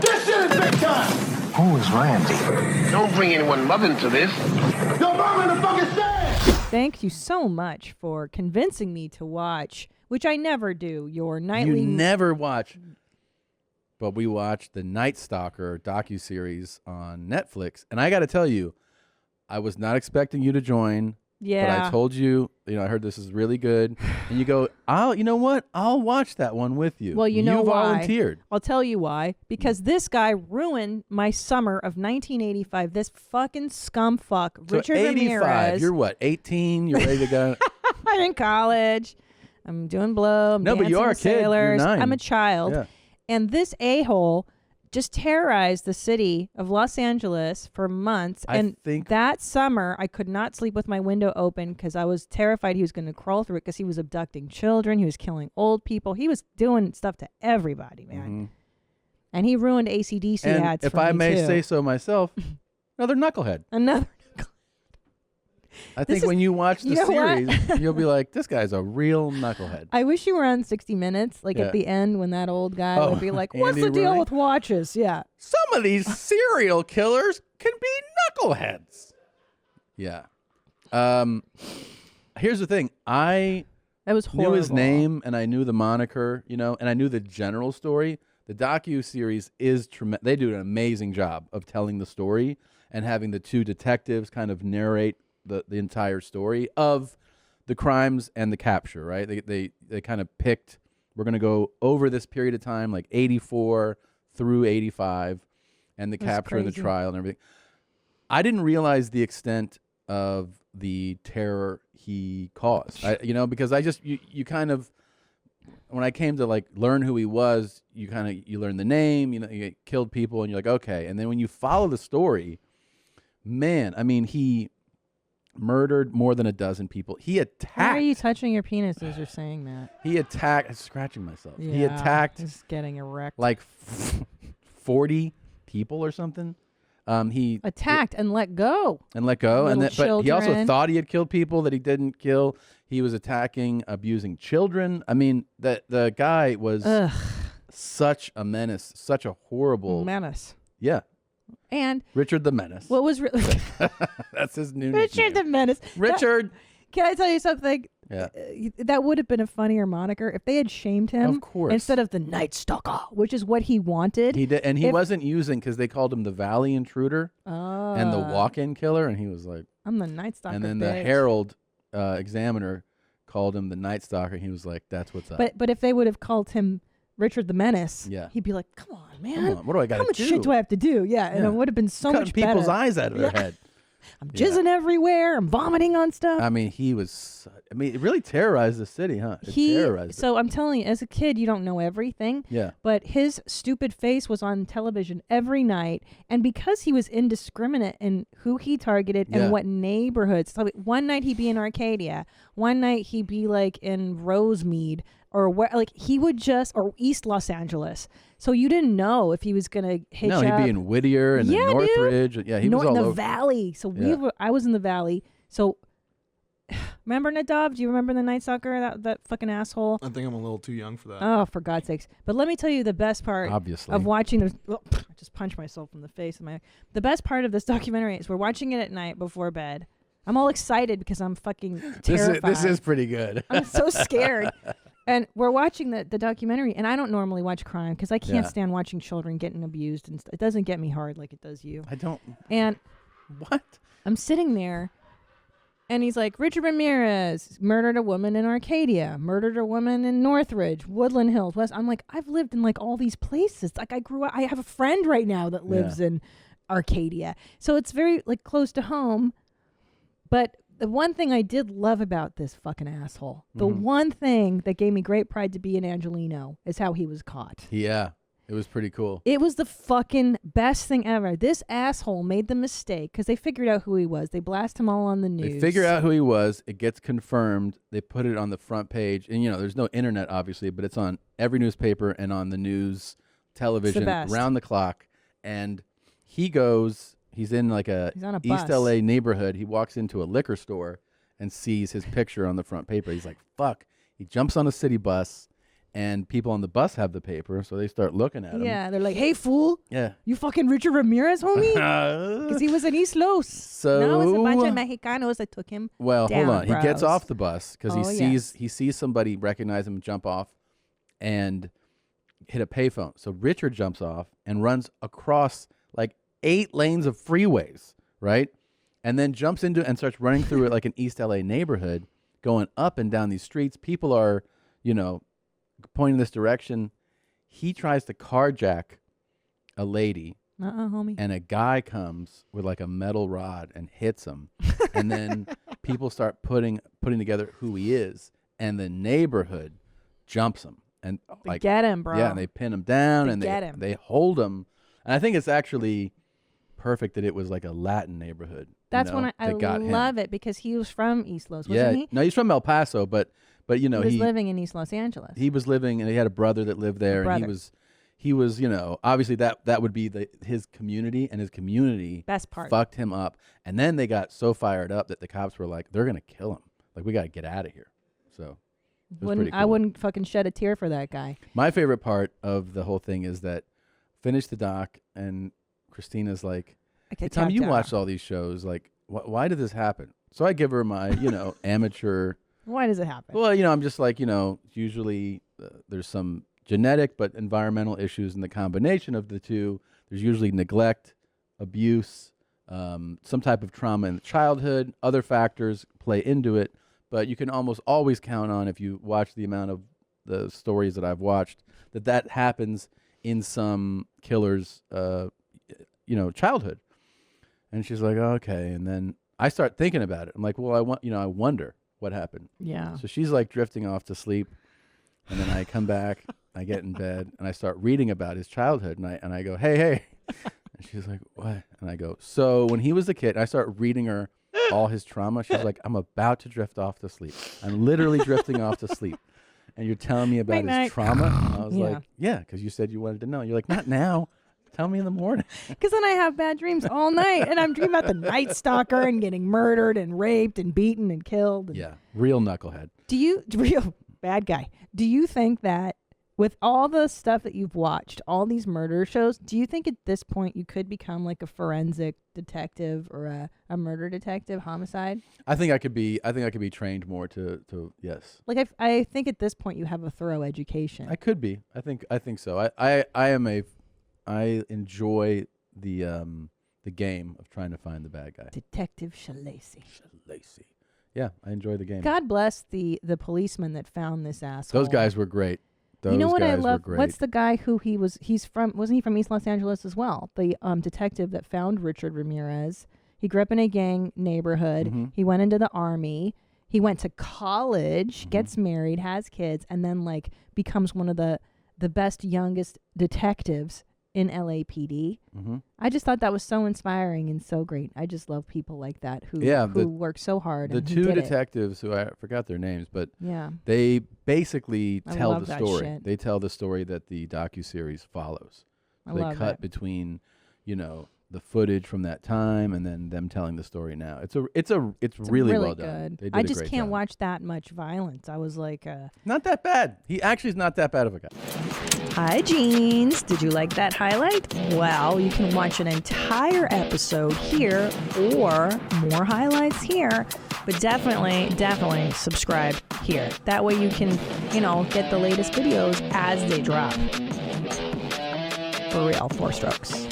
This shit is big time! Who is Randy? Don't bring anyone mother into this. Yo, mom in the fucking stand! Thank you so much for convincing me to watch, which I never do, your nightly... You never watch... But we watched the Nightstalker docuseries on Netflix. And I got to tell you, I was not expecting you to join. Yeah. But I told you, I heard this is really good. And you go, you know what? I'll watch that one with you. Well, you know why. Volunteered. I'll tell you why. Because this guy ruined my summer of 1985. This fucking scumfuck, So Richard 85, Ramirez. You're what, 18? You're ready to go? I'm in college. I'm doing blow. I'm No, but you dancing are a with kid. You're sailors. 9. I'm a child. Yeah. And this a-hole just terrorized the city of Los Angeles for months. And that summer, I could not sleep with my window open because I was terrified he was going to crawl through it because he was abducting children. He was killing old people. He was doing stuff to everybody, man. Mm-hmm. And he ruined AC/DC And ads if for I me, may too. say so myself, another knucklehead. Another. I think when you watch the you know series, you'll be like, this guy's a real knucklehead. I wish you were on 60 Minutes, like at the end when that old guy would be like, what's Andy the deal Rooney? with watches? Yeah. Some of these serial killers can be knuckleheads. Yeah. Here's the thing. I That was knew his horrible. name and I knew the moniker, and I knew the general story. The docu-series is tremendous. They do an amazing job of telling the story and having the two detectives kind of narrate the entire story of the crimes and the capture, right? They kind of picked, we're going to go over this period of time, like 84 through 85, and the That's capture and the crazy. trial and everything. I didn't realize the extent of the terror he caused, because you kind of, when I came to like learn who he was, you learn the name, you killed people and you're like, okay. And then when you follow the story, man, I mean, he murdered more than a dozen people. He attacked. Why are you touching your penis as you're saying that? He attacked. I'm scratching myself. Yeah, He attacked. Just getting erect. Like 40 people or something. He attacked and let go. And let go. Little But he also children. thought he had killed people that he didn't kill. He was attacking, abusing children. I mean, the guy was such a menace, such a horrible menace. Yeah. And Richard the Menace. what was That's his new Richard the nickname. Menace? Richard. Can I tell you something? Yeah. That would have been a funnier moniker if they had shamed him. Of course. Instead of the Nightstalker, which is what he wanted. He did, and he wasn't using, because they called him the Valley Intruder and the Walk-In Killer, and he was like, I'm the Nightstalker. and then the bitch. Herald Examiner called him the Nightstalker, and he was like, that's what's up. But if they would have called him Richard the Menace, Yeah. he'd be like, come on, man. Come on, what do I got to do? How much shit do I have to do? Yeah, and Yeah. it would have been so Cutting much people's better. eyes out of their head. I'm jizzing everywhere. I'm vomiting on stuff. I mean, it really terrorized the city, huh? It terrorized it. So I'm telling you, as a kid, you don't know everything. Yeah. But his stupid face was on television every night, and because he was indiscriminate in who he targeted and Yeah. what neighborhoods. So one night he'd be in Arcadia, one night he'd be like in Rosemead, or where, like he would or East Los Angeles. So you didn't know if he was gonna hitch No, he'd up. be in Whittier and then Yeah, Northridge. dude. Yeah, he was all in the over. valley. So Yeah. I was in the valley. So remember Nadav? Do you remember the Nightstalker? That fucking asshole. I think I'm a little too young for that. Oh, for God's sakes! But let me tell you the best part Obviously. of watching this. I just punched myself in the face. The best part of this documentary is we're watching it at night before bed. I'm all excited because I'm fucking terrified. This is pretty good. I'm so scared. And we're watching the documentary, and I don't normally watch crime because I can't Yeah. stand watching children getting abused, and it doesn't get me hard like it does you. I don't. And what? I'm sitting there, and he's like, Richard Ramirez murdered a woman in Arcadia, murdered a woman in Northridge, Woodland Hills, West. I'm like, I've lived in like all these places. Like I grew up. I have a friend right now that lives in Arcadia, so it's very like close to home. But the one thing I did love about this fucking asshole, the one thing that gave me great pride to be an Angelino, is how he was caught. Yeah, it was pretty cool. It was the fucking best thing ever. This asshole made the mistake because they figured out who he was. They blast him all on the news. They figure out who he was. It gets confirmed. They put it on the front page. And, there's no internet, obviously, but it's on every newspaper and on the news, television, best. around the clock. And he's in like He's on a East bus. LA neighborhood. He walks into a liquor store and sees his picture on the front paper. He's like, fuck. He jumps on a city bus and people on the bus have the paper, so they start looking at him. Yeah, they're like, "Hey, fool! Yeah. You fucking Richard Ramirez, homie?" Because he was in East Los. So no, it's a bunch of Mexicanos that took him. Well, down, hold on. bros. He gets off the bus because Oh, he sees somebody recognize him, jump off, and hit a payphone. So Richard jumps off and runs across like 8 lanes of freeways, right? And then jumps into and starts running through it like an East LA neighborhood, going up and down these streets. People are, pointing this direction. He tries to carjack a lady. Homie. And a guy comes with like a metal rod and hits him. And then people start putting together who he is. And the neighborhood jumps him. And They get him, bro. Yeah, and they pin him down and get him. they hold him. And I think it's actually perfect that it was like a Latin neighborhood. That's when I love it because he was from East Los, wasn't he? No, he's from El Paso, but he was living in East Los Angeles. He was living, and he had a brother that lived there, and he was, obviously that would be his community, and his community best part fucked him up, and then they got so fired up that the cops were like, they're gonna kill him, like we gotta get out of here. So it was pretty cool. I wouldn't fucking shed a tear for that guy. My favorite part of the whole thing is that finish the doc, and Christina's like, hey, Tom, you watched all these shows, like why did this happen? So I give her my amateur. Why does it happen? Well, I'm just like, usually there's some genetic but environmental issues in the combination of the two. There's usually neglect, abuse, some type of trauma in childhood. Other factors play into it, but you can almost always count on, if you watch the amount of the stories that I've watched, that happens in some killer's, childhood. And she's like, oh, okay. And then I start thinking about it. I'm like, well, I wonder what happened. Yeah. So she's like drifting off to sleep, and then I come back, I get in bed, and I start reading about his childhood, and I go, hey, and she's like, what? And I go, so when he was a kid, I start reading her all his trauma. She's like, I'm about to drift off to sleep. I'm literally drifting off to sleep, and you're telling me about his trauma. And I was like, yeah, because you said you wanted to know. You're like, not now. Tell me in the morning. Because then I have bad dreams all night, and I'm dreaming about the Nightstalker and getting murdered and raped and beaten and killed. And yeah, real knucklehead. Real bad guy. Do you think that with all the stuff that you've watched, all these murder shows, do you think at this point you could become like a forensic detective or a murder detective, homicide? I think I could be trained more to yes. Like I think at this point you have a thorough education. I could be. I think so. I enjoy the game of trying to find the bad guy. Detective Shalacy. Yeah, I enjoy the game. God bless the policeman that found this asshole. Those guys were great. You know what I love? What's the guy who he's from? Wasn't he from East Los Angeles as well? The detective that found Richard Ramirez. He grew up in a gang neighborhood. Mm-hmm. He went into the army. He went to college, Mm-hmm. gets married, has kids, and then like becomes one of the best youngest detectives in LAPD. Mm-hmm. I just thought that was so inspiring and so great. I just love people like that who work so hard. The and two detectives who I forgot their names, but they basically tell the story. Shit. They tell the story that the docuseries follows. So they cut between, the footage from that time and then them telling the story now. It's really well done. I just can't watch that much violence. I was like, not that bad. He actually is not that bad of a guy. Hi, Jeans. Did you like that highlight? Well, you can watch an entire episode here or more highlights here, but definitely subscribe here. That way you can, get the latest videos as they drop. For real, 4 strokes.